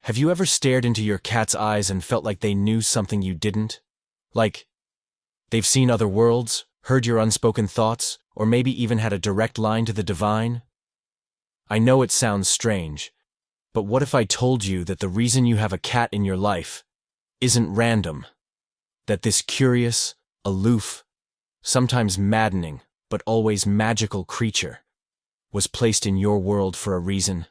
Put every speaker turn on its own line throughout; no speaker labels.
Have you ever stared into your cat's eyes and felt like they knew something you didn't? Like, they've seen other worlds, heard your unspoken thoughts, or maybe even had a direct line to the divine? I know it sounds strange, but what if I told you that the reason you have a cat in your life isn't random? That this curious, aloof, sometimes maddening, but always magical creature was placed in your world for a reason?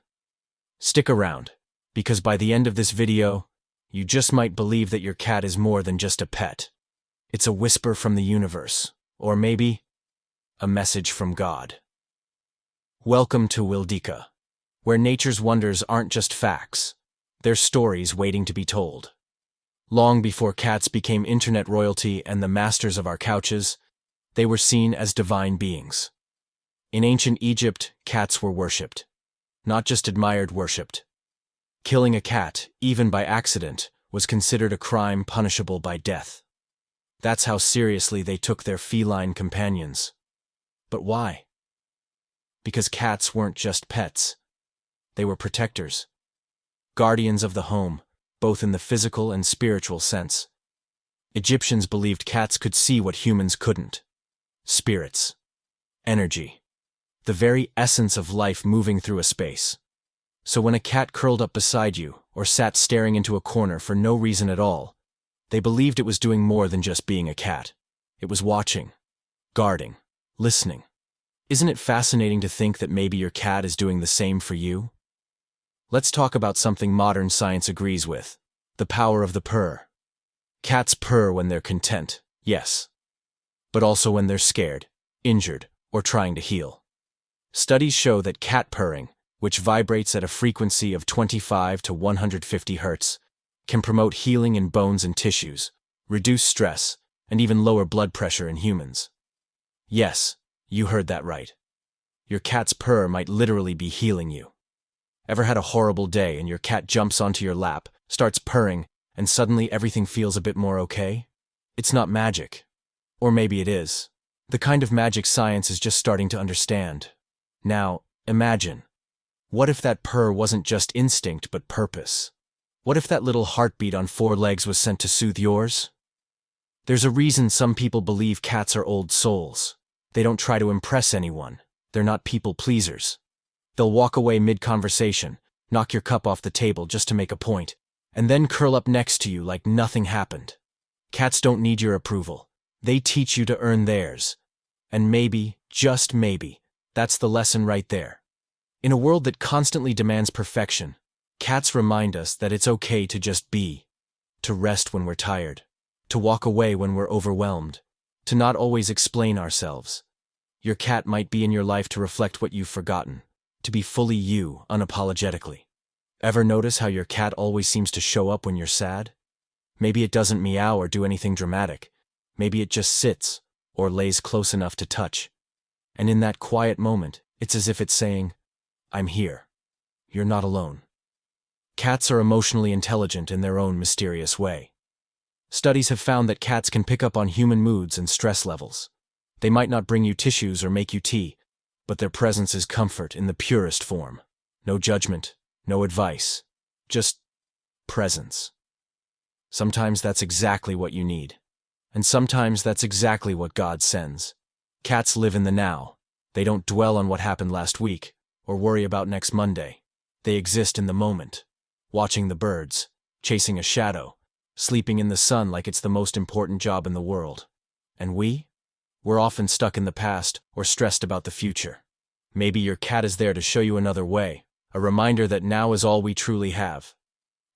Stick around, because by the end of this video, you just might believe that your cat is more than just a pet. It's a whisper from the universe, or maybe a message from God. Welcome to Wildica, where nature's wonders aren't just facts, they're stories waiting to be told. Long before cats became internet royalty and the masters of our couches, they were seen as divine beings. In ancient Egypt, cats were worshipped, not just admired, worshipped. Killing a cat, even by accident, was considered a crime punishable by death. That's how seriously they took their feline companions. But why? Because cats weren't just pets. They were protectors, guardians of the home, both in the physical and spiritual sense. Egyptians believed cats could see what humans couldn't. Spirits, energy, the very essence of life moving through a space. So when a cat curled up beside you or sat staring into a corner for no reason at all, they believed it was doing more than just being a cat. It was watching, guarding, listening. Isn't it fascinating to think that maybe your cat is doing the same for you? Let's talk about something modern science agrees with: the power of the purr. Cats purr when they're content, yes, but also when they're scared, injured, or trying to heal. Studies show that cat purring, which vibrates at a frequency of 25 to 150 Hz, can promote healing in bones and tissues, reduce stress, and even lower blood pressure in humans. Yes, you heard that right. Your cat's purr might literally be healing you. Ever had a horrible day and your cat jumps onto your lap, starts purring, and suddenly everything feels a bit more okay? It's not magic. Or maybe it is. The kind of magic science is just starting to understand. Now, imagine. What if that purr wasn't just instinct but purpose? What if that little heartbeat on 4 legs was sent to soothe yours? There's a reason some people believe cats are old souls. They don't try to impress anyone. They're not people pleasers. They'll walk away mid-conversation, knock your cup off the table just to make a point, and then curl up next to you like nothing happened. Cats don't need your approval. They teach you to earn theirs. And maybe, just maybe, that's the lesson right there. In a world that constantly demands perfection, cats remind us that it's okay to just be, to rest when we're tired, to walk away when we're overwhelmed, to not always explain ourselves. Your cat might be in your life to reflect what you've forgotten, to be fully you, unapologetically. Ever notice how your cat always seems to show up when you're sad? Maybe it doesn't meow or do anything dramatic. Maybe it just sits, or lays close enough to touch. And in that quiet moment, it's as if it's saying, "I'm here. You're not alone." Cats are emotionally intelligent in their own mysterious way. Studies have found that cats can pick up on human moods and stress levels. They might not bring you tissues or make you tea, but their presence is comfort in the purest form. No judgment, no advice, just presence. Sometimes that's exactly what you need. And sometimes that's exactly what God sends. Cats live in the now. They don't dwell on what happened last week, or worry about next Monday. They exist in the moment, watching the birds, chasing a shadow, sleeping in the sun like it's the most important job in the world. And we're often stuck in the past or stressed about the future. Maybe your cat is there to show you another way, a reminder that now is all we truly have.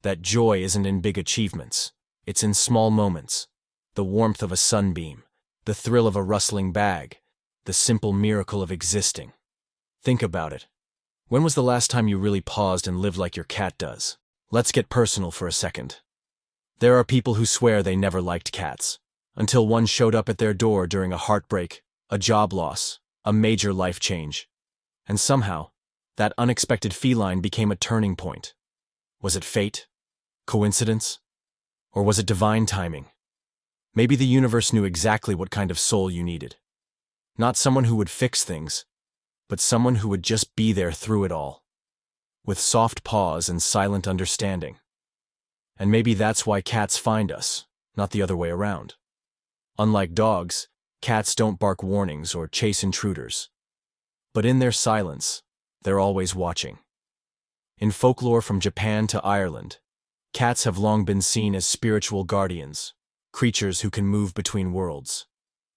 That joy isn't in big achievements. It's in small moments. The warmth of a sunbeam, the thrill of a rustling bag, the simple miracle of existing. Think about it. When was the last time you really paused and lived like your cat does? Let's get personal for a second. There are people who swear they never liked cats, until one showed up at their door during a heartbreak, a job loss, a major life change. And somehow, that unexpected feline became a turning point. Was it fate? Coincidence? Or was it divine timing? Maybe the universe knew exactly what kind of soul you needed. Not someone who would fix things, but someone who would just be there through it all. With soft pause and silent understanding. And maybe that's why cats find us, not the other way around. Unlike dogs, cats don't bark warnings or chase intruders. But in their silence, they're always watching. In folklore from Japan to Ireland, cats have long been seen as spiritual guardians, creatures who can move between worlds,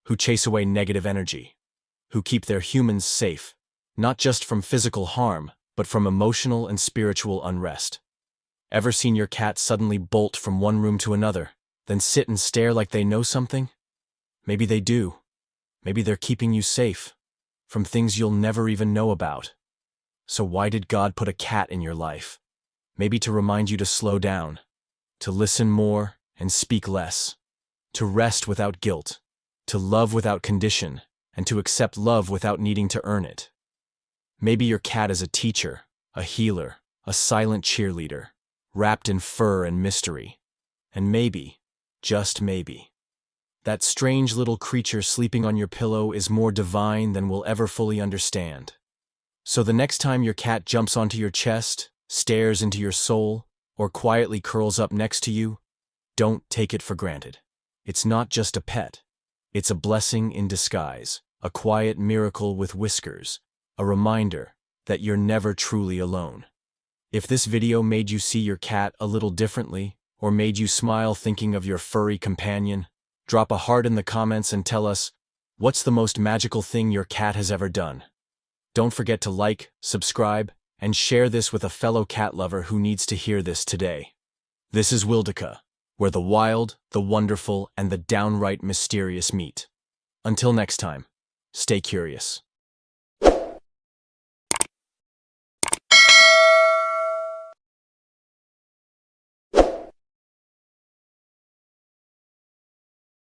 who chase away negative energy, who keep their humans safe, not just from physical harm, but from emotional and spiritual unrest. Ever seen your cat suddenly bolt from one room to another, then sit and stare like they know something? Maybe they do. Maybe they're keeping you safe from things you'll never even know about. So why did God put a cat in your life? Maybe to remind you to slow down, to listen more and speak less, to rest without guilt, to love without condition, and to accept love without needing to earn it. Maybe your cat is a teacher, a healer, a silent cheerleader, wrapped in fur and mystery. And maybe, just maybe, that strange little creature sleeping on your pillow is more divine than we'll ever fully understand. So the next time your cat jumps onto your chest, stares into your soul, or quietly curls up next to you, don't take it for granted. It's not just a pet. It's a blessing in disguise, a quiet miracle with whiskers, a reminder that you're never truly alone. If this video made you see your cat a little differently, or made you smile thinking of your furry companion, drop a heart in the comments and tell us, what's the most magical thing your cat has ever done? Don't forget to like, subscribe, and share this with a fellow cat lover who needs to hear this today. This is Wildica, where the wild, the wonderful, and the downright mysterious meet. Until next time, stay curious.